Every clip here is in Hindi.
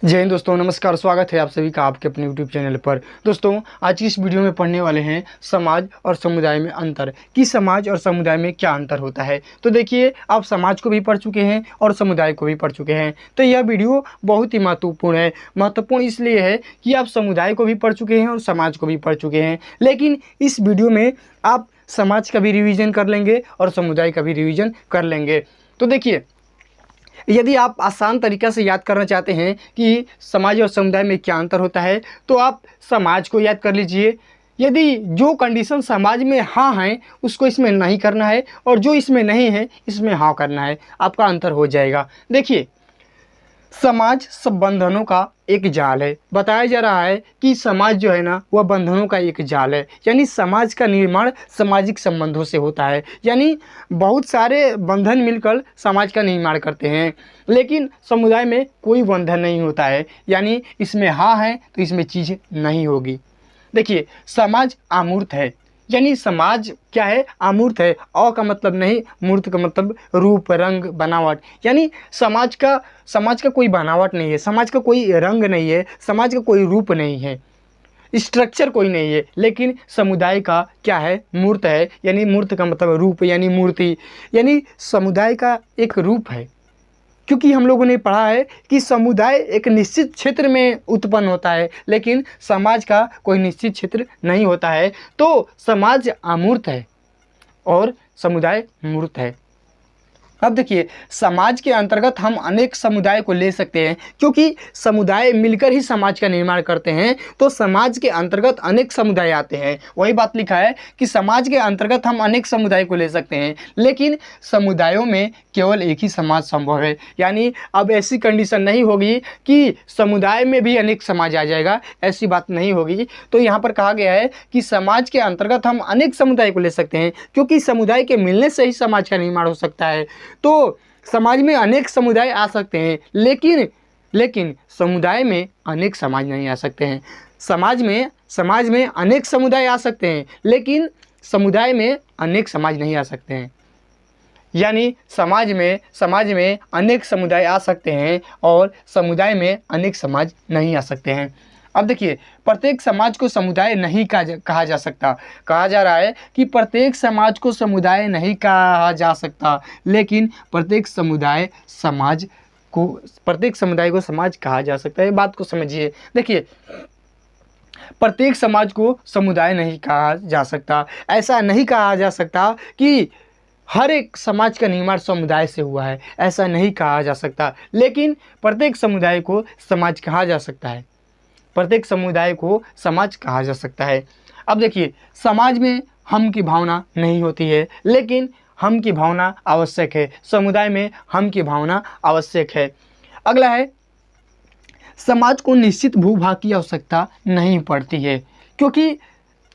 जय हिंद दोस्तों, नमस्कार। स्वागत है आप सभी का आपके अपने यूट्यूब चैनल पर। दोस्तों, आज की इस वीडियो में पढ़ने वाले हैं समाज और समुदाय में अंतर, कि समाज और समुदाय में क्या अंतर होता है। तो देखिए, आप समाज को भी पढ़ चुके हैं और समुदाय को भी पढ़ चुके हैं, तो यह वीडियो बहुत ही महत्वपूर्ण है। महत्वपूर्ण इसलिए है कि आप समुदाय को भी पढ़ चुके हैं और समाज को भी पढ़ चुके हैं, लेकिन इस वीडियो में आप समाज का भी रिवीजन कर लेंगे और समुदाय का भी रिवीजन कर लेंगे। तो देखिए, यदि आप आसान तरीक़ा से याद करना चाहते हैं कि समाज और समुदाय में क्या अंतर होता है, तो आप समाज को याद कर लीजिए। यदि जो कंडीशन समाज में हाँ है उसको इसमें नहीं करना है, और जो इसमें नहीं है इसमें हाँ करना है, आपका अंतर हो जाएगा। देखिए, समाज सब बंधनों का एक जाल है। बताया जा रहा है कि समाज जो है ना, वह बंधनों का एक जाल है, यानी समाज का निर्माण सामाजिक संबंधों से होता है। यानी बहुत सारे बंधन मिलकर समाज का निर्माण करते हैं, लेकिन समुदाय में कोई बंधन नहीं होता है। यानी इसमें हाँ है तो इसमें चीज़ नहीं होगी। देखिए, समाज अमूर्त है, यानी समाज क्या है? अमूर्त है। अ का मतलब नहीं, मूर्त का मतलब रूप, रंग, बनावट। यानी समाज का कोई बनावट नहीं है, समाज का कोई रंग नहीं है, समाज का कोई रूप नहीं है, स्ट्रक्चर कोई नहीं है। लेकिन समुदाय का क्या है? मूर्त है। यानी मूर्त का मतलब रूप, यानी मूर्ति, यानी समुदाय का एक रूप है। क्योंकि हम लोगों ने पढ़ा है कि समुदाय एक निश्चित क्षेत्र में उत्पन्न होता है, लेकिन समाज का कोई निश्चित क्षेत्र नहीं होता है। तो समाज अमूर्त है और समुदाय मूर्त है। अब देखिए, समाज के अंतर्गत हम अनेक समुदाय को ले सकते हैं, क्योंकि समुदाय मिलकर ही समाज का निर्माण करते हैं। तो समाज के अंतर्गत अनेक समुदाय आते हैं। वही बात लिखा है कि समाज के अंतर्गत हम अनेक समुदाय को ले सकते हैं, लेकिन समुदायों में केवल एक ही समाज संभव है। यानी अब ऐसी कंडीशन नहीं होगी कि समुदाय में भी अनेक समाज आ जाएगा, ऐसी बात नहीं होगी। तो यहाँ पर कहा गया है कि समाज के अंतर्गत हम अनेक समुदाय को ले सकते हैं, क्योंकि समुदाय के मिलने से ही समाज का निर्माण हो सकता है। तो समाज में अनेक समुदाय आ सकते हैं, लेकिन समुदाय में अनेक समाज नहीं आ सकते हैं। समाज में अनेक समुदाय आ सकते हैं, लेकिन समुदाय में अनेक समाज नहीं आ सकते हैं। यानी समाज में अनेक समुदाय आ सकते हैं और समुदाय में अनेक समाज नहीं आ सकते हैं। अब देखिए, प्रत्येक समाज को समुदाय नहीं कहा जा सकता। कहा जा रहा है कि प्रत्येक समाज को समुदाय नहीं कहा जा सकता, लेकिन प्रत्येक समुदाय को समाज कहा जा सकता है। बात को समझिए। देखिए, प्रत्येक समाज को समुदाय नहीं कहा जा सकता। ऐसा नहीं कहा जा सकता कि हर एक समाज का निर्माण समुदाय से हुआ है, ऐसा नहीं कहा जा सकता। लेकिन प्रत्येक समुदाय को समाज कहा जा सकता है। प्रत्येक समुदाय को समाज कहा जा सकता है। अब देखिए, समाज में हम की भावना नहीं होती है, लेकिन हम की भावना आवश्यक है। समुदाय में हम की भावना आवश्यक है। अगला है, समाज को निश्चित भूभाग की आवश्यकता नहीं पड़ती है, क्योंकि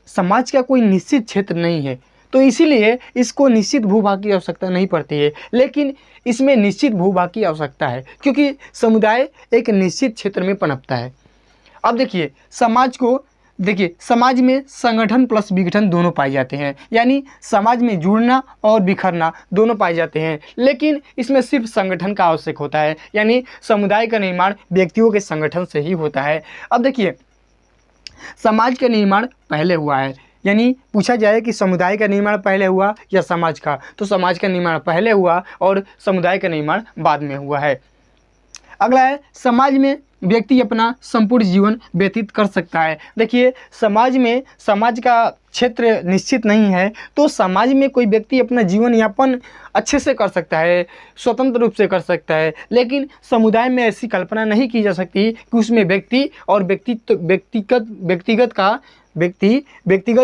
समाज का कोई निश्चित क्षेत्र नहीं है, तो इसीलिए इसको निश्चित भूभाग की आवश्यकता नहीं पड़ती है। लेकिन इसमें निश्चित भूभाग की आवश्यकता है, क्योंकि समुदाय एक निश्चित क्षेत्र में पनपता है। अब देखिए, समाज में संगठन प्लस विघटन दोनों पाए जाते हैं। यानी समाज में जुड़ना और बिखरना दोनों पाए जाते हैं, लेकिन इसमें सिर्फ संगठन का आवश्यक होता है। यानी समुदाय का निर्माण व्यक्तियों के संगठन से ही होता है। अब देखिए, समाज का निर्माण पहले हुआ है। यानी पूछा जाए कि समुदाय का निर्माण पहले हुआ या समाज का, तो समाज का निर्माण पहले हुआ और समुदाय का निर्माण बाद में हुआ है। अगला है, समाज में व्यक्ति अपना संपूर्ण जीवन व्यतीत कर सकता है। देखिए, समाज का क्षेत्र निश्चित नहीं है, तो समाज में कोई व्यक्ति अपना जीवन यापन अच्छे से कर सकता है, स्वतंत्र रूप से कर सकता है। लेकिन समुदाय में ऐसी कल्पना नहीं की जा सकती कि उसमें व्यक्ति और व्यक्तिगत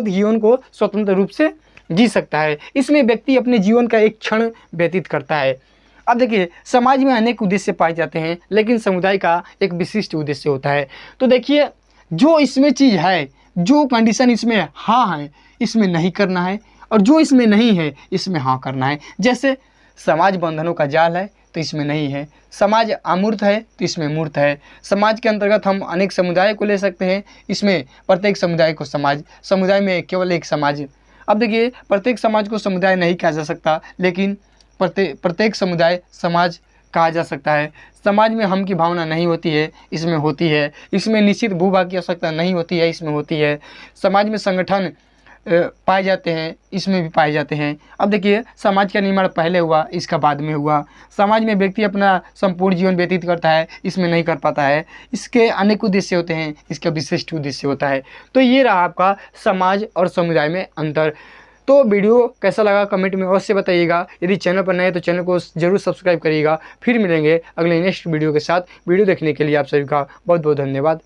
जीवन को स्वतंत्र रूप से जी सकता है। इसमें व्यक्ति अपने जीवन का एक क्षण व्यतीत करता है। अब देखिए, समाज में अनेक उद्देश्य पाए जाते हैं, लेकिन समुदाय का एक विशिष्ट उद्देश्य होता है। तो देखिए, जो इसमें चीज़ है, जो कंडीशन इसमें हाँ है, इसमें नहीं करना है, और जो इसमें नहीं है इसमें हाँ करना है। जैसे समाज बंधनों का जाल है, तो इसमें नहीं है। समाज अमूर्त है, तो इसमें मूर्त है। समाज के अंतर्गत हम अनेक समुदाय को ले सकते हैं, इसमें प्रत्येक समुदाय को समुदाय में केवल एक समाज। अब देखिए, प्रत्येक समाज को समुदाय नहीं कहा जा सकता, लेकिन प्रत्येक समुदाय समाज कहा जा सकता है। समाज में हम की भावना नहीं होती है, इसमें होती है। इसमें निश्चित भूभाग की आवश्यकता नहीं होती है, इसमें होती है। समाज में संगठन पाए जाते हैं, इसमें भी पाए जाते हैं। अब देखिए, समाज का निर्माण पहले हुआ, इसका बाद में हुआ। समाज में व्यक्ति अपना संपूर्ण जीवन व्यतीत करता है, इसमें नहीं कर पाता है। इसके अनेक उद्देश्य होते हैं, इसका विशिष्ट उद्देश्य होता है। तो ये रहा आपका समाज और समुदाय में अंतर। तो वीडियो कैसा लगा कमेंट में अवश्य बताइएगा। यदि चैनल पर नए हैं तो चैनल को जरूर सब्सक्राइब करिएगा। फिर मिलेंगे अगले नेक्स्ट वीडियो के साथ। वीडियो देखने के लिए आप सभी का बहुत बहुत धन्यवाद।